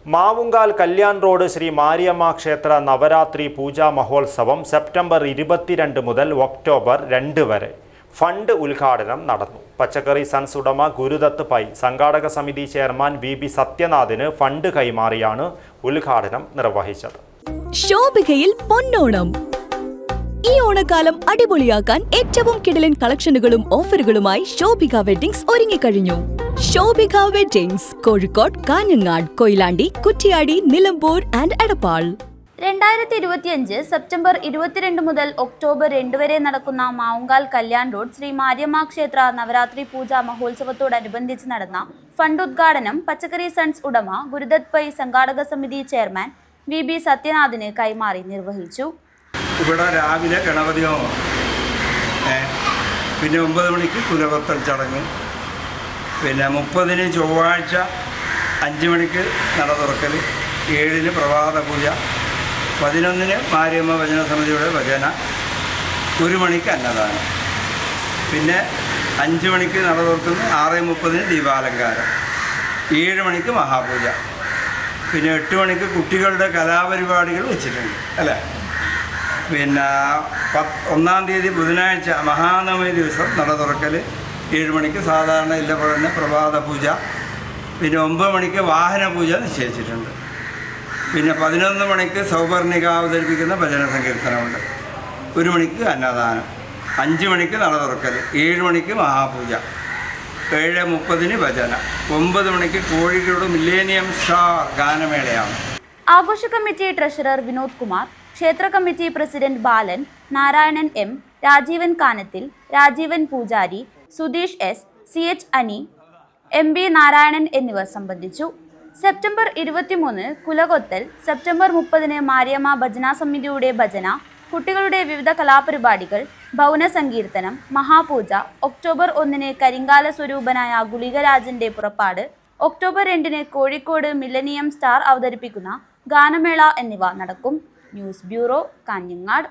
Mavungal Kalyan road Shri Mariamma ക്ഷേത്ര നവരാത്രി പൂജാ മഹോത്സവം September 22 മുതൽ ഒക്ടോബർ 2 വരെ ഫണ്ട് ഉദ്ഘാടനം നടന്നു. പച്ചക്കറി സൺസ് ഉടമ ഗുരുദത്ത് പൈ സംഘാടക സമിതി ചെയർമാൻ വി സത്യനാഥിന് ഫണ്ട് കൈമാറിയാണ് ഉദ്ഘാടനം നിർവഹിച്ചത്. ശോഭികയിൽ പൊന്നോണം. ഈ ഓണക്കാലം അടിപൊളിയാക്കാൻ ഏറ്റവും കിടിലൻ കളക്ഷനുകളും ഓഫറുകളുമായി ശോഭിക വെഡ്ഡിംഗ്സ് ഒരുങ്ങിക്കഴിഞ്ഞു. Shobhika weddings Kozhikode, Kanhangad, Koyilandy, Kuttiady, Nilambur and Edappal. 2025 September 22 മുതൽ ഒക്ടോബർ 2 വരെ നടക്കുന്ന മാവുങ്കാൽ കല്യാൺ റോഡ് ശ്രീ മാരിയമ്മ ക്ഷേത്ര നവരാത്രി പൂജാ മഹോത്സവത്തോടനുബന്ധിച്ച് നടന്ന ഫണ്ട് ഉദ്ഘാടനം പച്ചക്കറി സൺസ് ഉടമ ഗുരുദത്ത് പൈ സംഘാടക സമിതി ചെയർമാൻ വി സത്യനാഥിന് കൈമാറി നിർവഹിച്ചു. ഇവിടെ രാവിലെ ഗണപതി ഹോമം, പിന്നെ 9 മണിക്ക് കുലകൊത്തൽ ചടങ്ങ്, പിന്നെ 30-ന് ചൊവ്വാഴ്ച 5 മണിക്ക് നട തുറക്കൽ, 7-ന് പ്രഭാത പൂജ, 11-ന് മാരിയമ്മ ഭജന സമിതിയുടെ ഭജന, 1 മണിക്ക് അന്നദാനം, പിന്നെ 5 മണിക്ക് നട തുറക്കുന്നു, 6:30-ന് ദീപാലങ്കാരം, 7 മണിക്ക് മഹാപൂജ, പിന്നെ 8 മണിക്ക് കുട്ടികളുടെ കലാപരിപാടികൾ വെച്ചിട്ടുണ്ട് അല്ലേ. പിന്നെ 1-ാം തീയതി ബുധനാഴ്ച മഹാനവമി ദിവസം നട തുറക്കൽ, 7 മണിക്ക് സാധാരണ ഇല്ല പോലെ പ്രഭാത പൂജ, പിന്നെ 9 മണിക്ക് വാഹന പൂജ നിശ്ചയിച്ചിട്ടുണ്ട്. പിന്നെ 11 മണിക്ക് സൗപർണിക അവതരിപ്പിക്കുന്ന ഭജന സങ്കീർത്തനമുണ്ട്, 1 മണിക്ക് അന്നദാനം, 5 മണിക്ക് നട തുറക്കൽ, 7 മണിക്ക് മഹാപൂജ, 7:30-ന് ഭജന, 9 മണിക്ക് കോഴിക്കോട് മില്ലേനിയം സ്റ്റാർ ഗാനമേളയാണ്. ആഘോഷ കമ്മിറ്റി ട്രഷറർ വിനോദ് കുമാർ, ക്ഷേത്ര കമ്മിറ്റി പ്രസിഡന്റ് ബാലൻ, നാരായണൻ എം, രാജീവൻ കാനത്തിൽ, രാജീവൻ പൂജാരി, സുധീഷ് എസ്, CH അനി, MB നാരായണൻ എന്നിവർ സംബന്ധിച്ചു. സെപ്റ്റംബർ 23 കുലകൊത്തൽ, സെപ്റ്റംബർ 30-ന് മാരിയമ്മ ഭജന സമിതിയുടെ ഭജന, കുട്ടികളുടെ വിവിധ കലാപരിപാടികൾ, ഭൗന സങ്കീർത്തനം, മഹാപൂജ, ഒക്ടോബർ 1-ന് കരിങ്കാല സ്വരൂപനായ ഗുളികരാജന്റെ പുറപ്പാട്, ഒക്ടോബർ 2-ന് കോഴിക്കോട് മില്ലനിയം സ്റ്റാർ അവതരിപ്പിക്കുന്ന ഗാനമേള എന്നിവ നടക്കും. News bureau, Kanhangad.